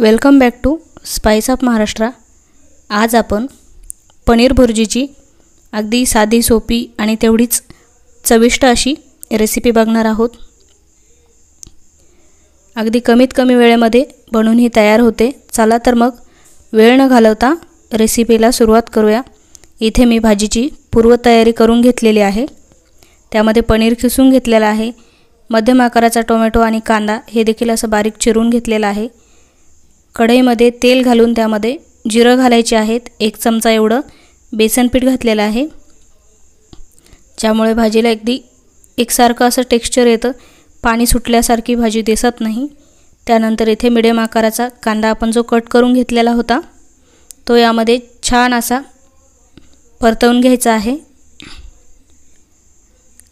Welcome back to spice of Maharashtra. आज आपण पनीर भुर्जीची अगदी साधी सोपी आणि तेवढीच चविष्ट अशी रेसिपी बघणार आहोत। अगदी कमीत कमी वेळेमध्ये बनवून ही तयार होते। चला तर मग वेळ न घालवता रेसिपीला सुरुवात करूया। इथे मी भाजीची पूर्वतयारी करून घेतलेली आहे। त्यामध्ये पनीर खिसून घेतलेला आहे, मध्यम आकाराचा टोमॅटो आणि कांदा हे देखील असं बारीक चिरून घेतलेला आहे। कढईमध्ये तेल घालून त्यामध्ये जिरं घालायचे आहेत। 1 चमचा एवढं बेसन पीठ घातलेलं आहे, ज्यामुळे भाजीला अगदी एकसारखं असं टेक्स्चर येतं, पाणी सुटल्यासारखी भाजी दिसत नाही। त्यानंतर इथे मीडियम आकाराचा कांदा आपण जो कट करून घेतलेला होता तो यामध्ये छान असा परतवून घ्यायचा आहे।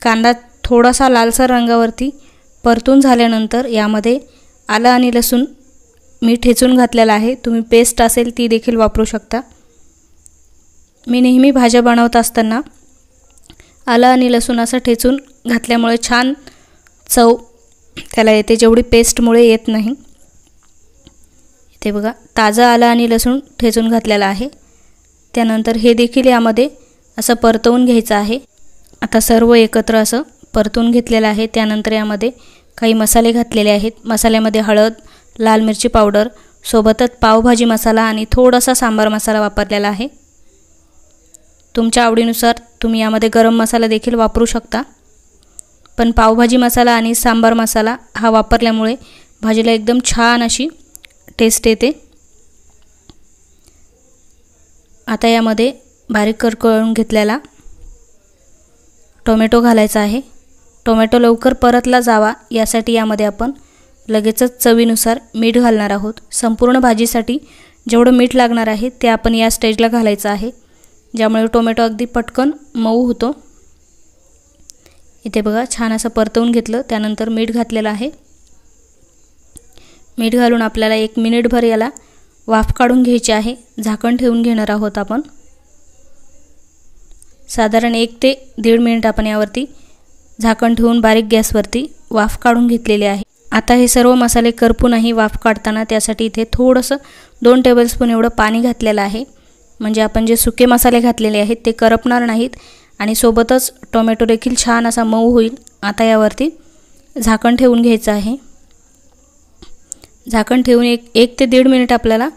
कांदा थोडासा लालसर रंगावरती परतून झाल्यानंतर यामध्ये आलं आणि लसूण मी ठेचून घातलेला आहे। तुम्ही पेस्ट असेल ती देखील वापरू शकता। मी नेहमी भाज्या बनवत असताना आलं आणि लसूण असं ठेचून घातल्यामुळे छान चव त्याला येते, जेवढी पेस्टमुळे येत नाही। इथे बघा ताजं आलं आणि लसूण ठेचून घातलेला आहे। त्यानंतर हे देखील यामध्ये असं परतवून घ्यायचं आहे। आता सर्व एकत्र असं परतून घेतलेलं आहे। त्यानंतर यामध्ये काही मसाले घातलेले आहेत। मसाल्यामध्ये हळद, लाल मिरची पावडर, सोबतच पावभाजी मसाला आणि थोडासा सांबार मसाला वापरलेला आहे। तुमच्या आवडीनुसार तुम्ही यामध्ये गरम मसाला देखील वापरू शकता, पण पावभाजी मसाला आणि सांबार मसाला हा वापरल्यामुळे भाजीला एकदम छान अशी टेस्ट येते। आता यामध्ये बारीक करून घेतलेला टोमॅटो घालायचा आहे। टोमॅटो लवकर परतला जावा यासाठी यामध्ये आपण लगेचच चवीनुसार मीठ घालणार आहोत। संपूर्ण भाजीसाठी जेवढं मीठ लागणार आहे ते आपण या स्टेजला घालायचं आहे, ज्यामुळे टोमॅटो अगदी पटकन मऊ होतो। इथे बघा छान असं परतवून घेतलं, त्यानंतर मीठ घातलेलं आहे। मीठ घालून आपल्याला 1 मिनिटभर याला वाफ काढून घ्यायची आहे। झाकण ठेवून घेणार आहोत आपण। साधारण 1 ते 1.5 मिनिट आपण यावरती झाकण ठेवून बारीक गॅसवरती वाफ काढून घेतलेली आहे। आता हे सर्व मसाले करपूनही वाफ काढताना त्यासाठी इथे थोडंसं 2 टेबलस्पून एवढं पाणी घातलेलं आहे, म्हणजे आपण जे सुके मसाले घातलेले आहेत ते करपणार नाहीत आणि सोबतच टोमॅटो देखील छान असा मऊ होईल। आता यावरती झाकण ठेवून घ्यायचं आहे। झाकण ठेवून 1 ते 1.5 मिनिट आपल्याला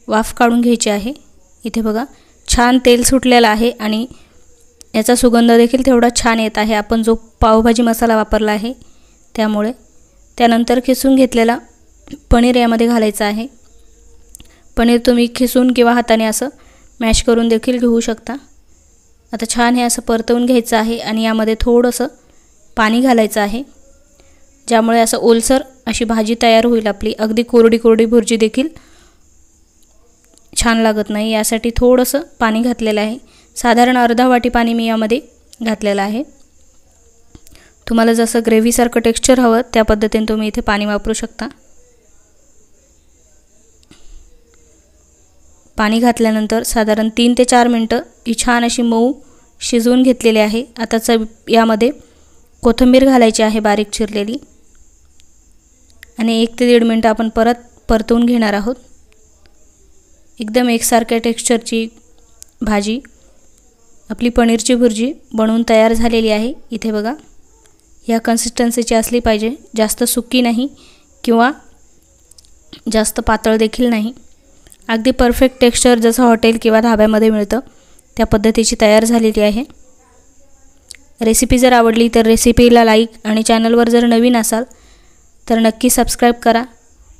वाफ काढून घ्यायची आहे। इथे बघा छान तेल सुटलेलं आहे आणि याचा सुगंध देखील तेवढा छान येत आहे, आपण जो पावभाजी मसाला वापरला आहे त्यामुळे। त्यानंतर खिसून घेतलेला पनीर यामध्ये घालायचं आहे। पनीर तुम्ही खिसून किंवा हाताने असं मॅश करून देखील घेऊ शकता। आता छान हे असं परतवून घ्यायचं आहे आणि यामध्ये थोडंसं पाणी घालायचं आहे, ज्यामुळे असं ओलसर अशी भाजी तयार होईल आपली। अगदी कोरडी कोरडी भुर्जी देखील छान लागत नाही, यासाठी थोडंसं पाणी घातलेलं आहे। साधारण अर्धा वाटी पाणी मी यामध्ये घातलेलं आहे। तुम्हाला जसं ग्रेव्हीसारखं टेक्स्चर हवं त्या पद्धतीने तुम्ही इथे पाणी वापरू शकता। पाणी घातल्यानंतर साधारण 3 ते 4 मिनिटं ही छान अशी मऊ शिजवून घेतलेली आहे। आता यामध्ये कोथिंबीर घालायची आहे बारीक चिरलेली आणि 1 ते 1.5 मिनिट आपण परत परतवून घेणार आहोत। एकदम एकसारख्या टेक्स्चरची भाजी आपली पनीरची भुर्जी बनवून तयार झालेली आहे। इथे बघा या कन्सिस्टन्सीची असली पाहिजे, जास्त सुकी नाही किंवा जास्त पातळ देखील नाही, अगदी परफेक्ट टेक्स्चर जसं हॉटेल किंवा धाब्यामध्ये मिळतं त्या पद्धतीची तयार झालेली आहे। रेसिपी जर आवडली तर रेसिपीला लाईक आणि चॅनलवर जर नवीन असाल तर नक्की सबस्क्राईब करा।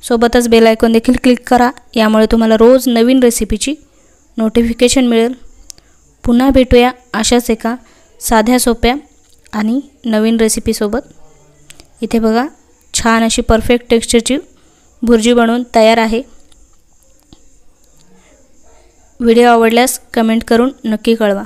सोबतच बेल आयकॉन देखील क्लिक करा, यामुळे तुम्हाला रोज नवीन रेसिपीची नोटिफिकेशन मिळेल। पुन्हा भेटूया अशाच एका साध्या सोप्या आणि नवीन रेसिपीसोबत। इथे बघा छान अशी परफेक्ट टेक्स्चरची भुर्जी बनवून तयार आहे। व्हिडिओ आवडल्यास कमेंट करून नक्की कळवा।